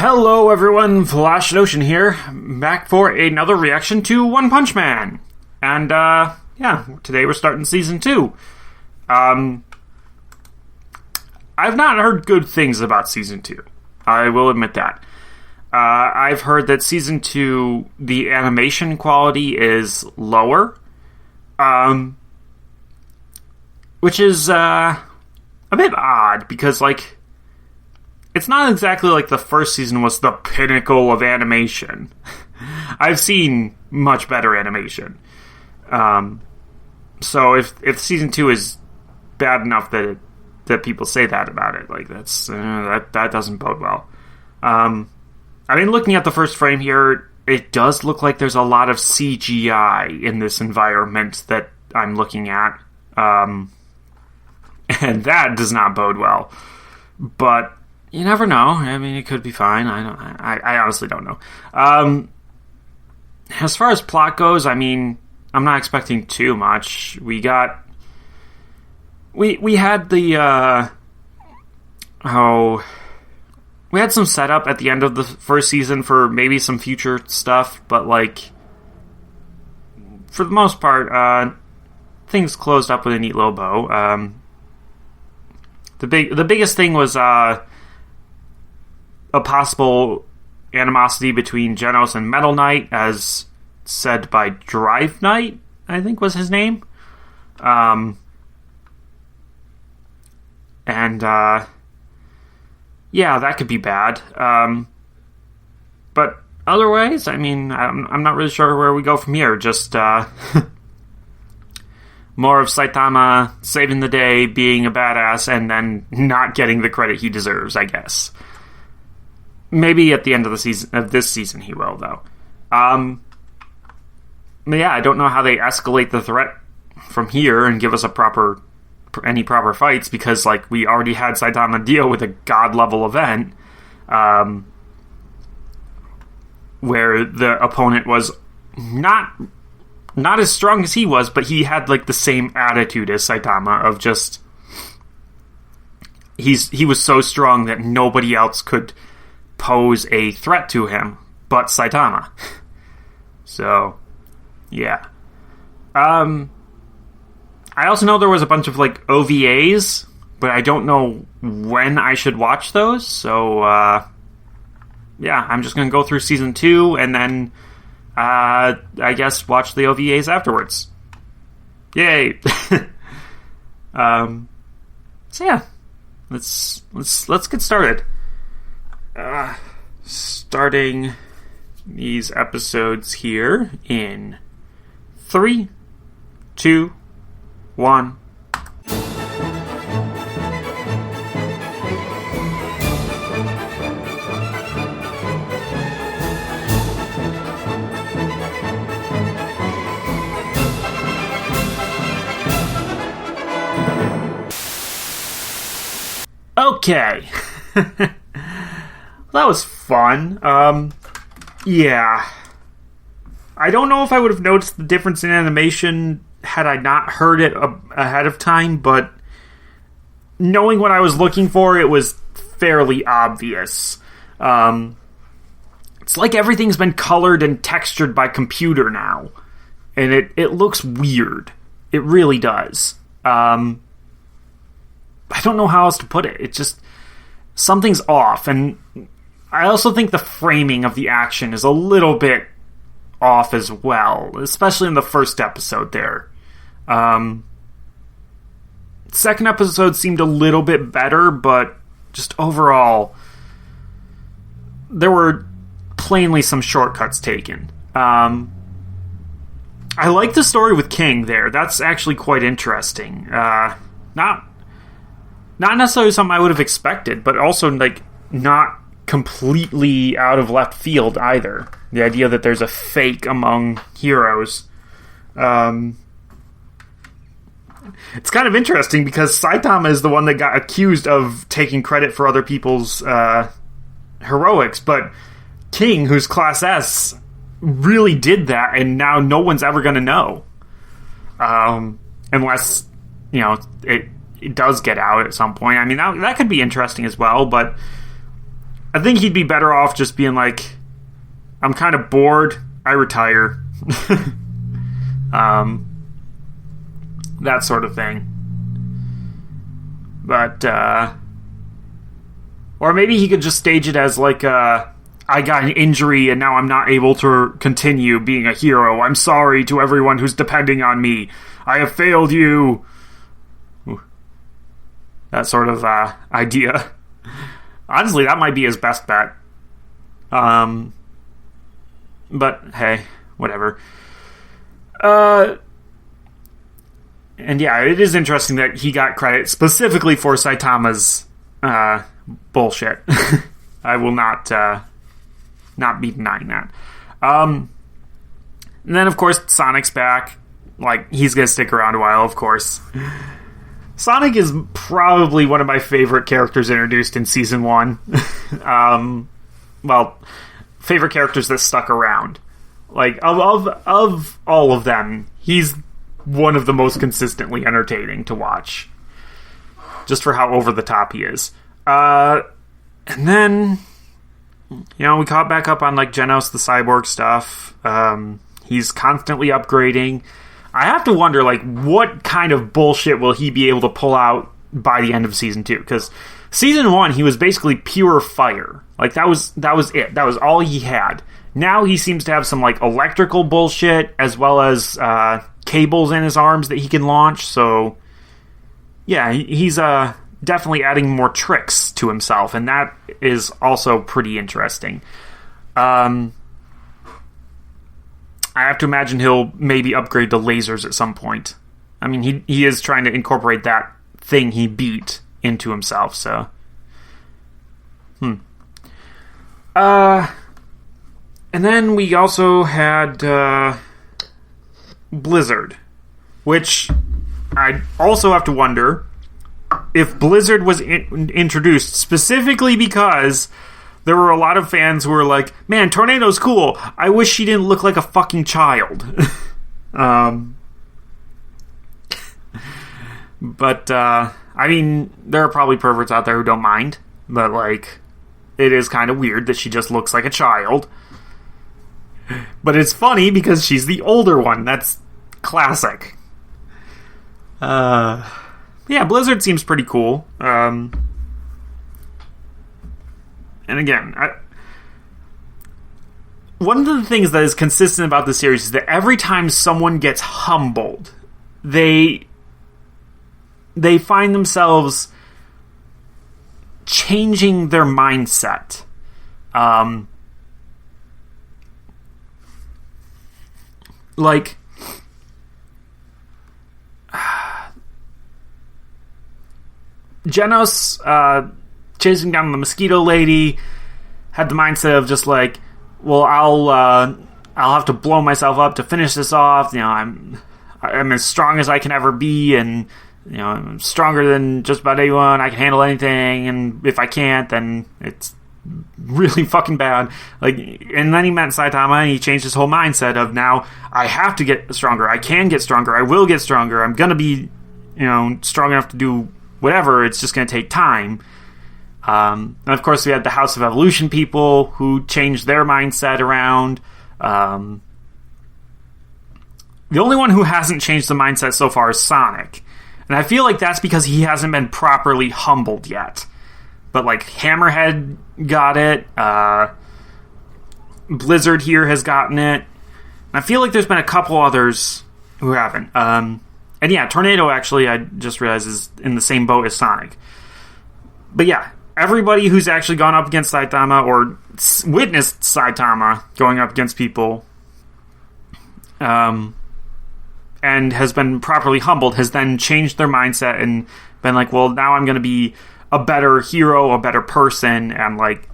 Hello everyone, Flash and Ocean here, back for another reaction to One Punch Man. And, today we're starting Season 2. I've not heard good things about Season 2. I will admit that. I've heard that Season 2, the animation quality is lower. Which is, a bit odd, because, it's not exactly like the first season was the pinnacle of animation. I've seen much better animation. So if Season 2 is bad enough that people say that about it, that doesn't bode well. Looking at the first frame here, it does look like there's a lot of CGI in this environment that I'm looking at. And that does not bode well. But you never know. It could be fine. I honestly don't know. As far as plot goes, I'm not expecting too much. We had the we had some setup at the end of the first season for maybe some future stuff, but for the most part, things closed up with a neat little bow. The biggest thing was a possible animosity between Genos and Metal Knight, as said by Drive Knight, I think was his name. That could be bad. But otherwise, I'm not really sure where we go from here. Just more of Saitama saving the day, being a badass, and then not getting the credit he deserves, I guess. Maybe at the end of this season he will, though. I don't know how they escalate the threat from here and give us any proper fights, because we already had Saitama deal with a god level event, where the opponent was not as strong as he was, but he had the same attitude as Saitama of just he was so strong that nobody else could pose a threat to him but Saitama. So, yeah. I also know there was a bunch of OVAs, but I don't know when I should watch those. So, I'm just going to go through Season 2 and then I guess watch the OVAs afterwards. Yay! Let's get started. Starting these episodes here in 3, 2, 1. Okay. That was fun. I don't know if I would have noticed the difference in animation had I not heard it ahead of time, but knowing what I was looking for, it was fairly obvious. It's like everything's been colored and textured by computer now, and it looks weird. It really does. I don't know how else to put it. It's just something's off, and I also think the framing of the action is a little bit off as well, especially in the first episode there. Second episode seemed a little bit better, but just overall, there were plainly some shortcuts taken. I like the story with King there. That's actually quite interesting. Not necessarily something I would have expected, but also not completely out of left field either. The idea that there's a fake among heroes. It's kind of interesting because Saitama is the one that got accused of taking credit for other people's heroics, but King, who's Class S, really did that, and now no one's ever going to know. Unless, it does get out at some point. That could be interesting as well, but I think he'd be better off just being like, I'm kind of bored, I retire. That sort of thing. But, or maybe he could just stage it as like, I got an injury and now I'm not able to continue being a hero. I'm sorry to everyone who's depending on me. I have failed you. Ooh. That sort of idea. Honestly, that might be his best bet. But hey, whatever. And yeah, it is interesting that he got credit specifically for Saitama's bullshit. I will not be denying that. And then, of course, Sonic's back. Like, he's going to stick around a while, of course. Sonic is probably one of my favorite characters introduced in Season 1. Well, favorite characters that stuck around. Like, of all of them, he's one of the most consistently entertaining to watch. Just for how over the top he is. And then, we caught back up on, like, Genos the Cyborg stuff. He's constantly upgrading. I have to wonder, like, what kind of bullshit will he be able to pull out by the end of Season 2? Because Season 1, he was basically pure fire. Like, that was it. That was all he had. Now he seems to have some, like, electrical bullshit, as well as cables in his arms that he can launch. So, yeah, he's definitely adding more tricks to himself, and that is also pretty interesting. I have to imagine he'll maybe upgrade to lasers at some point. I mean, he is trying to incorporate that thing he beat into himself, so. And then we also had Blizzard, which I also have to wonder if Blizzard was introduced specifically because there were a lot of fans who were like, man, Tornado's cool. I wish she didn't look like a fucking child. But, I mean, there are probably perverts out there who don't mind. But, like, it is kind of weird that she just looks like a child. But it's funny because she's the older one. That's classic. Yeah, Blizzard seems pretty cool. And again, one of the things that is consistent about the series is that every time someone gets humbled, they find themselves changing their mindset. Like, Genos, chasing down the mosquito lady, had the mindset of just like, well, I'll have to blow myself up to finish this off. I'm as strong as I can ever be, and I'm stronger than just about anyone. I can handle anything, and if I can't, then it's really fucking bad. Like, and then he met Saitama, and he changed his whole mindset of now I have to get stronger. I can get stronger. I will get stronger. I'm gonna be, strong enough to do whatever. It's just gonna take time. And of course, we had the House of Evolution people who changed their mindset around. The only one who hasn't changed the mindset so far is Sonic. And I feel like that's because he hasn't been properly humbled yet. But, like, Hammerhead got it. Blizzard here has gotten it. And I feel like there's been a couple others who haven't. And yeah, Tornado, actually, I just realized, is in the same boat as Sonic. But yeah, everybody who's actually gone up against Saitama or witnessed Saitama going up against people and has been properly humbled has then changed their mindset and been like, well, now I'm going to be a better hero, a better person, and like,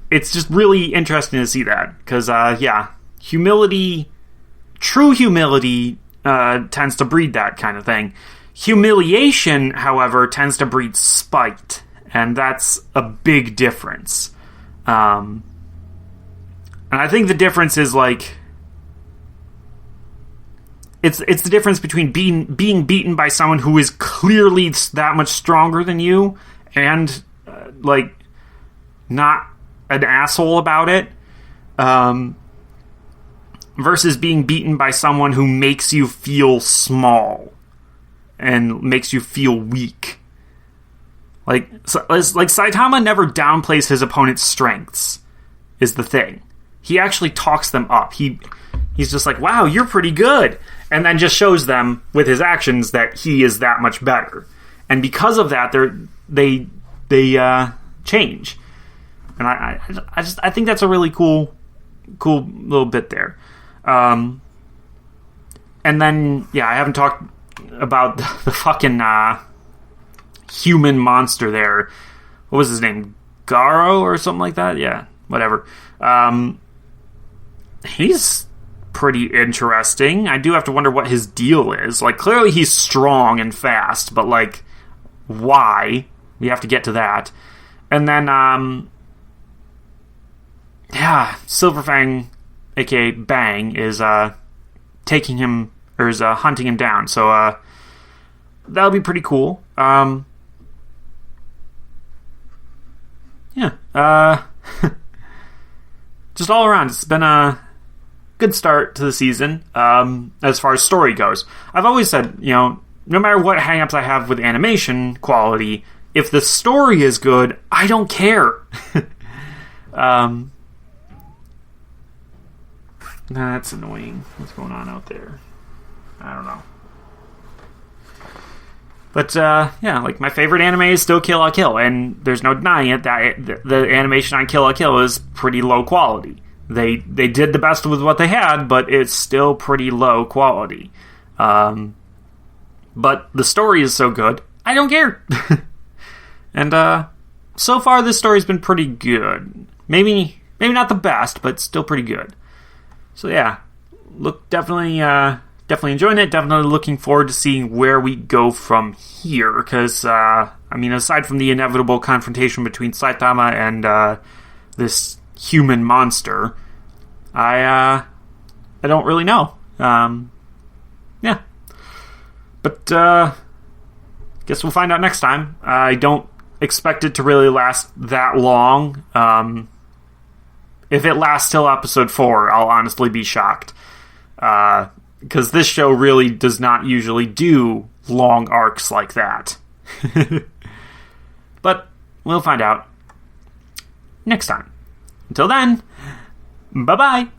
it's just really interesting to see that because, yeah, true humility tends to breed that kind of thing. Humiliation, however, tends to breed spite, and that's a big difference. And I think the difference is like, it's the difference between being beaten by someone who is clearly that much stronger than you, and like not an asshole about it, versus being beaten by someone who makes you feel small and makes you feel weak. Like Saitama never downplays his opponent's strengths, is the thing. He actually talks them up. He's just like, wow, you're pretty good. And then just shows them with his actions that he is that much better. And because of that, they change. And I think that's a really cool little bit there. And then, yeah, I haven't talked about the fucking human monster there. What was his name? Garo or something like that? Yeah, whatever. He's pretty interesting. I do have to wonder what his deal is. Like, clearly he's strong and fast, but, like, why? We have to get to that. And then, Silverfang, aka Bang, is taking him, or is hunting him down. So that'll be pretty cool. Just all around, it's been a good start to the season as far as story goes. I've always said, no matter what hangups I have with animation quality, if the story is good, I don't care. That's annoying. What's going on out there? I don't know. But, like, my favorite anime is still Kill la Kill, and there's no denying it that the animation on Kill la Kill is pretty low quality. They did the best with what they had, but it's still pretty low quality. But the story is so good, I don't care. And, so far this story's been pretty good. Maybe not the best, but still pretty good. So yeah, definitely enjoying it. Definitely looking forward to seeing where we go from here. Because aside from the inevitable confrontation between Saitama and this human monster, I don't really know. But guess we'll find out next time. I don't expect it to really last that long. If it lasts till episode 4, I'll honestly be shocked. Because this show really does not usually do long arcs like that. But we'll find out next time. Until then, bye-bye.